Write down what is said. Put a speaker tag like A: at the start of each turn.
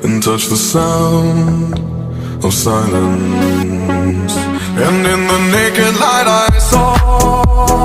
A: and touch the sound of silence. And in the naked light I saw